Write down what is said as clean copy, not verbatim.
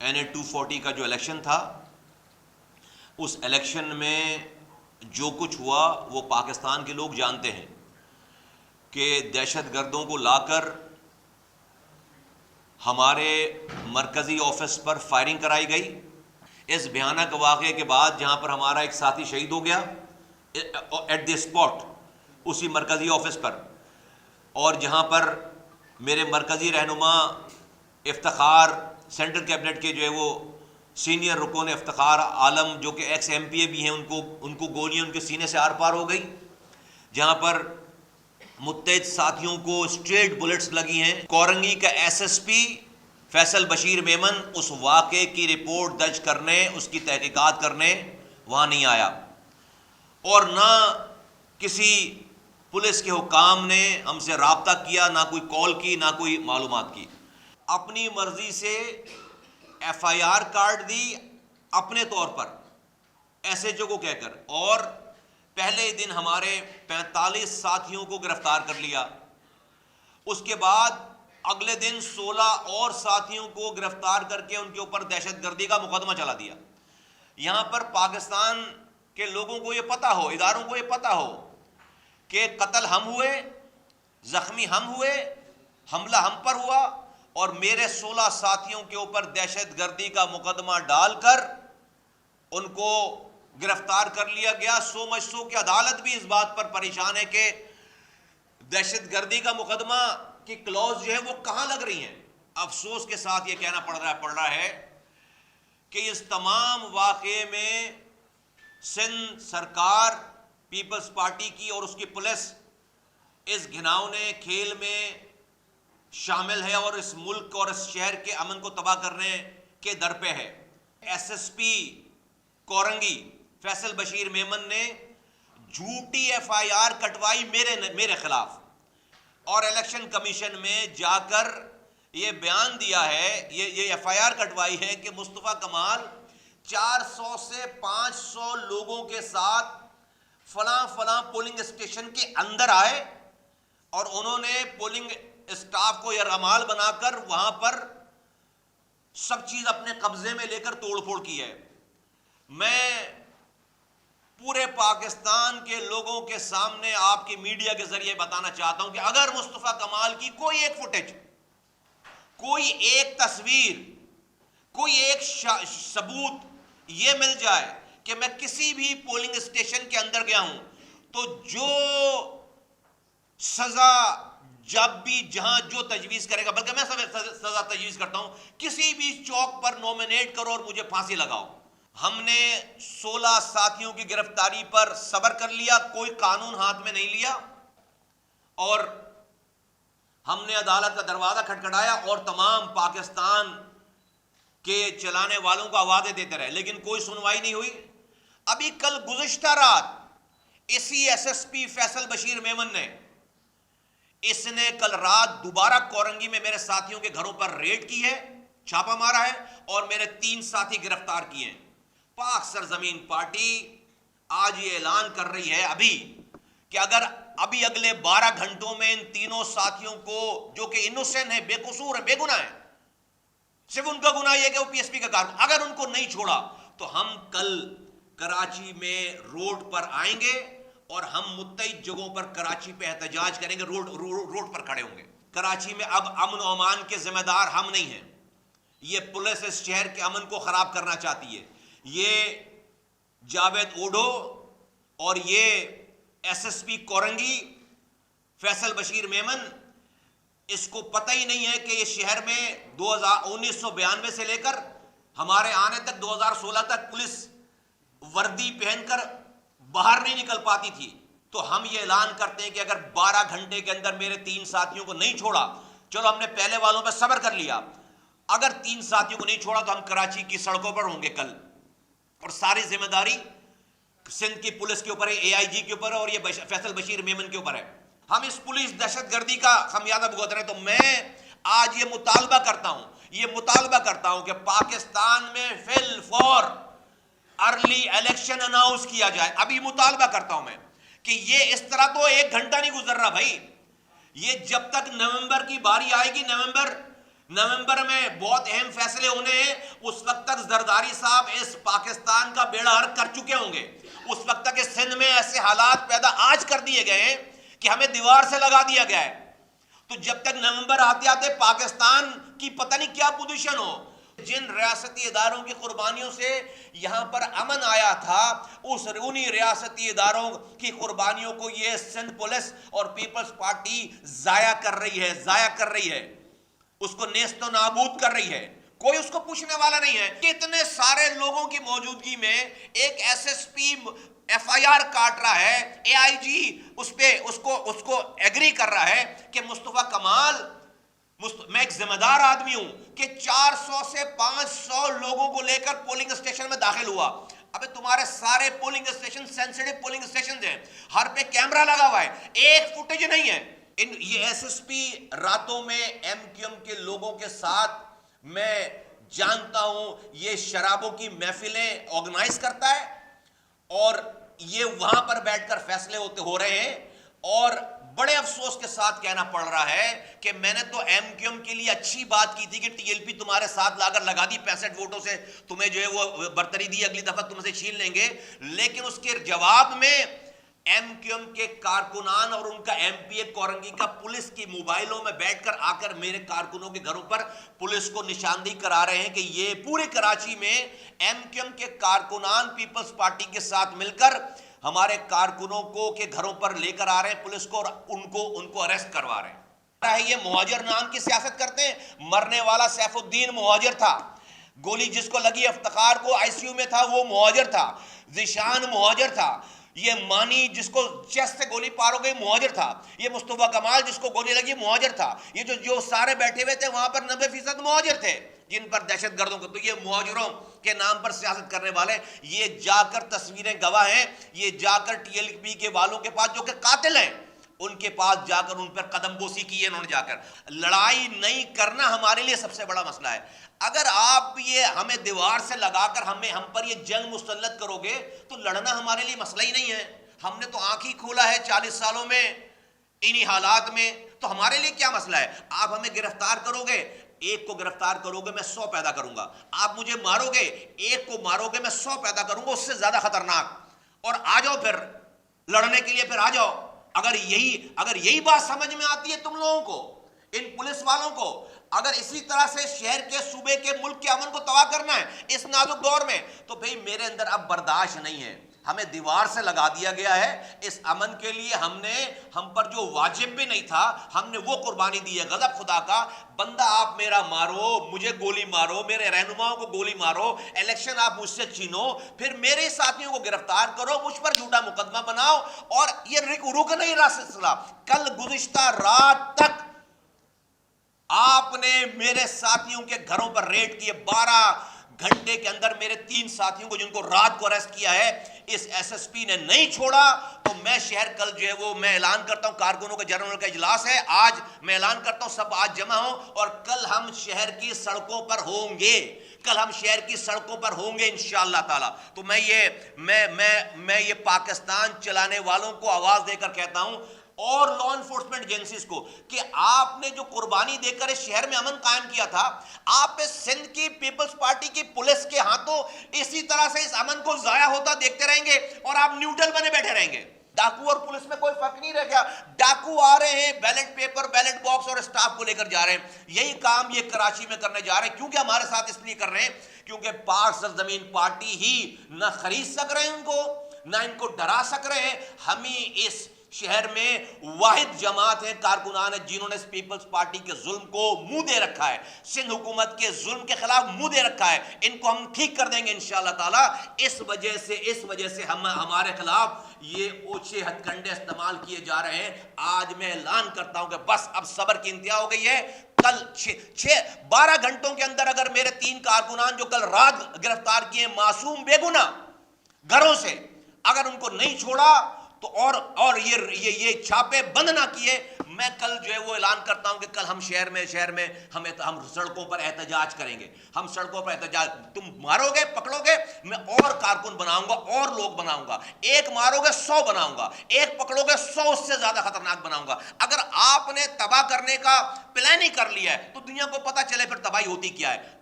NA-240 کا جو election تھا، اس الیکشن میں جو کچھ ہوا وہ پاکستان کے لوگ جانتے ہیں کہ دہشت گردوں کو لا کر ہمارے مرکزی آفس پر فائرنگ کرائی گئی۔ اس بھیانک واقعے کے بعد جہاں پر ہمارا ایک ساتھی شہید ہو گیا ایٹ دی اسپاٹ، اسی مرکزی آفس پر، اور جہاں پر میرے مرکزی رہنما افتخار سینٹرل کیبنٹ کے جو ہے وہ سینئر رکن افتخار عالم جو کہ ایکس MPA بھی ہیں، ان کو گولیاں ان کے سینے سے آر پار ہو گئی، جہاں پر متحد ساتھیوں کو اسٹریٹ بلٹس لگی ہیں۔ کورنگی کا SSP فیصل بشیر میمن اس واقعے کی رپورٹ درج کرنے، اس کی تحقیقات کرنے وہاں نہیں آیا، اور نہ کسی پولیس کے حکام نے ہم سے رابطہ کیا، نہ کوئی کال کی، نہ کوئی معلومات کی۔ اپنی مرضی سے FIR کاٹ دی اپنے طور پر SHO کو کہہ کر، اور پہلے دن ہمارے 45 ساتھیوں کو گرفتار کر لیا۔ اس کے بعد اگلے دن 16 اور ساتھیوں کو گرفتار کر کے ان کے اوپر دہشت گردی کا مقدمہ چلا دیا۔ یہاں پر پاکستان کے لوگوں کو یہ پتہ ہو، اداروں کو یہ پتہ ہو کہ قتل ہم ہوئے، زخمی ہم ہوئے، حملہ ہم پر ہوا، اور میرے 16 ساتھیوں کے اوپر دہشت گردی کا مقدمہ ڈال کر ان کو گرفتار کر لیا گیا۔ سو مچ سو کہ عدالت بھی اس بات پر پریشان ہے کہ دہشت گردی کا مقدمہ کی کلوز جو ہے وہ کہاں لگ رہی ہیں۔ افسوس کے ساتھ یہ کہنا پڑ رہا ہے کہ اس تمام واقعے میں سندھ سرکار، پیپلز پارٹی کی اور اس کی پولیس اس گھناؤنے کھیل میں شامل ہے، اور اس ملک اور اس شہر کے امن کو تباہ کرنے کے در پہ ہے۔ SSP کورنگی فیصل بشیر میمن نے جھوٹی FIR کٹوائی میرے خلاف، اور الیکشن کمیشن میں جا کر یہ بیان دیا ہے، یہ FIR کٹوائی ہے کہ مصطفیٰ کمال 400 سے 500 لوگوں کے ساتھ فلاں پولنگ اسٹیشن کے اندر آئے، اور انہوں نے پولنگ اسٹاف کو یرغمال بنا کر وہاں پر سب چیز اپنے قبضے میں لے کر توڑ پھوڑ کی ہے۔ میں پورے پاکستان کے لوگوں کے سامنے آپ کی میڈیا کے ذریعے بتانا چاہتا ہوں کہ اگر مصطفیٰ کمال کی کوئی ایک فوٹیج، کوئی ایک تصویر، کوئی ایک ثبوت یہ مل جائے کہ میں کسی بھی پولنگ اسٹیشن کے اندر گیا ہوں، تو جو سزا جب بھی جہاں جو تجویز کرے گا، بلکہ میں سزا تجویز کرتا ہوں، کسی بھی چوک پر نومینیٹ کرو اور مجھے پھانسی لگاؤ۔ ہم نے 16 ساتھیوں کی گرفتاری پر صبر کر لیا، کوئی قانون ہاتھ میں نہیں لیا، اور ہم نے عدالت کا دروازہ کھٹکھٹایا اور تمام پاکستان کے چلانے والوں کو آوازیں دیتے رہے، لیکن کوئی سنوائی نہیں ہوئی۔ ابھی کل گزشتہ رات اسی SSP فیصل بشیر میمن نے کل رات دوبارہ کورنگی میں میرے ساتھیوں کے گھروں پر ریڈ کی ہے، چھاپا مارا ہے، اور میرے 3 ساتھی گرفتار کیے ہیں۔ پاک سرزمین پارٹی آج یہ اعلان کر رہی ہے ابھی کہ اگر ابھی اگلے 12 گھنٹوں میں ان تینوں ساتھیوں کو، جو کہ انوسنٹ ہیں، بے قصور ہیں، بے گناہ ہیں، صرف ان کا گناہ یہ کہ وہ PSP کا کارکن، اگر ان کو نہیں چھوڑا تو ہم کل کراچی میں روڈ پر آئیں گے، اور ہم متعدد جگہوں پر کراچی پہ احتجاج کریں گے، روڈ پر کھڑے ہوں گے۔ کراچی میں اب امن و امان کے ذمہ دار ہم نہیں ہیں، یہ پولیس اس شہر کے امن کو خراب کرنا چاہتی ہے۔ یہ جاوید اوڈھو اور یہ SSP کورنگی فیصل بشیر میمن، اس کو پتہ ہی نہیں ہے کہ یہ شہر میں 1992 سے لے کر ہمارے آنے تک 2016 تک پولیس وردی پہن کر باہر نہیں نکل پاتی تھی۔ تو ہم یہ اعلان کرتے ہیں کہ اگر 12 گھنٹے کے اندر میرے 3 ساتھیوں کو نہیں چھوڑا، چلو ہم نے پہلے والوں پہ صبر کر لیا، اگر 3 ساتھیوں کو نہیں چھوڑا تو ہم کراچی کی سڑکوں پر ہوں گے کل، اور ساری ذمہ داری سندھ کی پولیس کے اوپر ہے، AIG کے اوپر ہے، اور یہ فیصل بشیر میمن کے اوپر ہے۔ ہم اس پولیس دہشت گردی کا خمیازہ بھگت رہے ہیں۔ تو میں آج یہ مطالبہ کرتا ہوں کہ پاکستان میں فی الفور ارلی الیکشن اناؤنس کیا جائے۔ ابھی مطالبہ کرتا ہوں میں کہ یہ اس طرح تو 1 گھنٹہ نہیں گزر رہا بھائی، یہ جب تک نومبر کی باری آئے گی، نومبر نومبر میں بہت اہم فیصلے ہونے ہیں، اس وقت تک زرداری صاحب اس پاکستان کا بیڑا غرق کر چکے ہوں گے، اس وقت تک اس سندھ میں ایسے حالات پیدا آج کر دیے گئے ہیں کہ ہمیں دیوار سے لگا دیا گیا ہے۔ تو جب تک نومبر آتے آتے پاکستان کی پتہ نہیں کیا پوزیشن ہو، جن ریاستی اداروں کی قربانیوں سے یہاں پر امن آیا تھا، انہی ریاستی اداروں کی قربانیوں کو یہ سندھ پولیس اور پیپلز پارٹی ضائع کر رہی ہے، اس کو نیست و نابود کر رہی ہے، کوئی اس کو پوچھنے والا نہیں ہے کہ اتنے سارے لوگوں کی موجودگی میں ایک S S P F I R کاٹ رہا ہے، اے آئی جی اس کو ایگری کر رہا ہے کہ مصطفیٰ کمال، میں ایک ذمہ دار آدمی ہوں کہ 400 سے 500 لوگوں کو لے کر پولنگ اسٹیشن میں داخل ہوا۔ ابے تمہارے سارے polling station sensitive polling station ہیں، ہر پہ کیمرہ لگا ہوا ہے، ایک فوٹیج نہیں ہے۔ یہ ایس ایس پی راتوں میں ایم کیو ایم کے لوگوں کے ساتھ، میں جانتا ہوں یہ شرابوں کی محفلیں آرگنائز کرتا ہے، اور یہ وہاں پر بیٹھ کر فیصلے ہو رہے ہیں، اور بڑے افسوس کے ساتھ کہنا پڑ رہا ہے کہ میں نے تو ایم کیو ایم کے لیے اچھی بات کی تھی کہ ٹی ایل پی تمہارے ساتھ لا کر لگا دی 65 ووٹوں سے، تمہیں جو ہے وہ برتری دی، اگلی دفعہ تم سے چھین لیں گے، لیکن اس کے جواب میں ایم کیو ایم کے کارکنان اور ان کا ایم پی اے کورنگی کا پولیس کی موبائلوں میں بیٹھ کر آ کر میرے کارکنوں کے گھروں پر پولیس کو نشاندہی کرا رہے ہیں کہ یہ پورے کراچی میں ایم کیو ایم کے کارکنان پیپلز پارٹی کے ساتھ مل کر ہمارے کارکنوں کو کے گھروں پر لے کر آ رہے ہیں پولیس کو، اور ان کو اریسٹ کروا رہے ہیں۔ یہ مہاجر نام کی سیاست کرتے ہیں۔ مرنے والا سیف الدین مہاجر تھا، گولی جس کو لگی افتخار کو آئی سی یو میں تھا وہ مہاجر تھا، ذیشان مہاجر تھا، یہ مانی جس کو چیسٹ سے گولی پار ہو گئی مہاجر تھا، یہ مصطفیٰ کمال جس کو گولی لگی مہاجر تھا، یہ جو سارے بیٹھے ہوئے تھے وہاں پر 90% مہاجر تھے جن پر دہشت گردوں کو، تو یہ مہاجروں کے نام پر سیاست کرنے والے، یہ جا کر تصویریں گواہ ہیں، یہ جا کر ٹی ایل پی کے والوں کے پاس جو کہ قاتل ہیں ان کے پاس جا کر ان پر قدم بوسی کی ہے انہوں نے جا کر۔ لڑائی نہیں کرنا ہمارے لیے سب سے بڑا مسئلہ ہے۔ اگر آپ یہ ہمیں دیوار سے لگا کر ہم پر یہ جنگ مسلط کرو گے تو لڑنا ہمارے لیے مسئلہ ہی نہیں ہے۔ ہم نے تو آنکھ ہی کھولا ہے 40 سالوں میں انہی حالات میں، تو ہمارے لیے کیا مسئلہ ہے؟ آپ ہمیں گرفتار کرو گے، ایک کو گرفتار کرو گے میں 100 پیدا کروں گا، آپ مجھے مارو گے، ایک کو مارو گے میں 100 پیدا کروں گا، اس سے زیادہ خطرناک۔ اور آ جاؤ پھر لڑنے کے لیے، پھر آ جاؤ۔ اگر یہی بات سمجھ میں آتی ہے تم لوگوں کو، ان پولیس والوں کو، اگر اسی طرح سے شہر کے، صوبے کے، ملک کے امن کو تباہ کرنا ہے اس نازک دور میں، تو بھئی میرے اندر اب برداشت نہیں ہے۔ ہمیں دیوار سے لگا دیا گیا ہے، اس امن کے لیے ہم پر جو واجب بھی نہیں تھا ہم نے وہ قربانی دی ہے۔ غضب خدا کا بندہ آپ میرا مارو، مجھے گولی مارو، میرے رہنماؤں کو گولی مارو، الیکشن آپ مجھ سے چھینو، پھر میرے ساتھیوں کو گرفتار کرو، مجھ پر جھوٹا مقدمہ بناؤ، اور یہ رک نہیں رہا سلسلہ۔ کل گزشتہ رات تک آپ نے میرے ساتھیوں کے گھروں پر ریڈ کیے، 12 گھنٹے کے اندر میرے 3 ساتھیوں کو جن کو رات کو اریسٹ کیا ہے، اس ایس ایس پی نے نہیں چھوڑا۔ تو میں شہر کل جو ہے وہ میں اعلان کرتا ہوں، کارکنوں کے جنرل کا اجلاس ہے آج، میں اعلان کرتا ہوں سب آج جمع ہوں، اور کل ہم شہر کی سڑکوں پر ہوں گے، کل ہم شہر کی سڑکوں پر ہوں گے انشاءاللہ تعالی۔ تو میں یہ پاکستان چلانے والوں کو آواز دے کر کہتا ہوں، اور لا انفورسمنٹ ایجنسیز کو، کہ آپ نے جو قربانی دے کر اس شہر میں امن قائم کیا تھا، آپ اس سندھ کی پیپلز پارٹی کی پولیس کے ہاتھوں اسی طرح سے اس امن کو ضائع ہوتا دیکھتے رہیں گے، اور آپ نیوٹرل بنے بیٹھے رہیں گے۔ ڈاکو اور پولیس میں کوئی فرق نہیں رہ گیا، ڈاکو آ رہے ہیں بیلٹ پیپر، بیلٹ باکس اور اسٹاف کو لے کر جا رہے ہیں، یہی کام یہ کراچی میں کرنے جا رہے ہیں۔ کیونکہ ہمارے ساتھ اس لیے کر رہے ہیں کیونکہ پاک سرزمین پارٹی ہی نہ خرید سک رہے ہیں ان کو، نہ ان کو ڈرا سک رہے ہیں۔ ہم ہی اس شہر میں واحد جماعت ہے، کارکنان ہے جنہوں نے اس پیپلز پارٹی کے ظلم کو منہ دے رکھا ہے، سندھ حکومت کے ظلم کے خلاف منہ دے رکھا ہے۔ ان کو ہم ٹھیک کر دیں گے انشاءاللہ تعالی۔ اس وجہ سے ہمارے خلاف یہ اوچھے ہتھ کنڈے استعمال کیے جا رہے ہیں۔ آج میں اعلان کرتا ہوں کہ بس اب صبر کی انتہا ہو گئی ہے۔ کل 12 گھنٹوں کے اندر اگر میرے 3 کارکنان جو کل رات گرفتار کیے معصوم بے گناہ گھروں سے، اگر ان کو نہیں چھوڑا تو اور یہ چھاپے بند نہ کیے میں کل جو ہے وہ اعلان کرتا ہوں کہ کل ہم شہر میں ہم سڑکوں پر احتجاج کریں گے، ہم سڑکوں پر احتجاج، تم مارو گے پکڑو گے، میں اور کارکن بناؤں گا اور لوگ بناؤں گا، ایک مارو گے 100 بناؤں گا، ایک پکڑو گے 100 اس سے زیادہ خطرناک بناؤں گا۔ اگر آپ نے تباہ کرنے کا پلان ہی کر لیا ہے تو دنیا کو پتہ چلے پھر تباہی ہوتی کیا ہے۔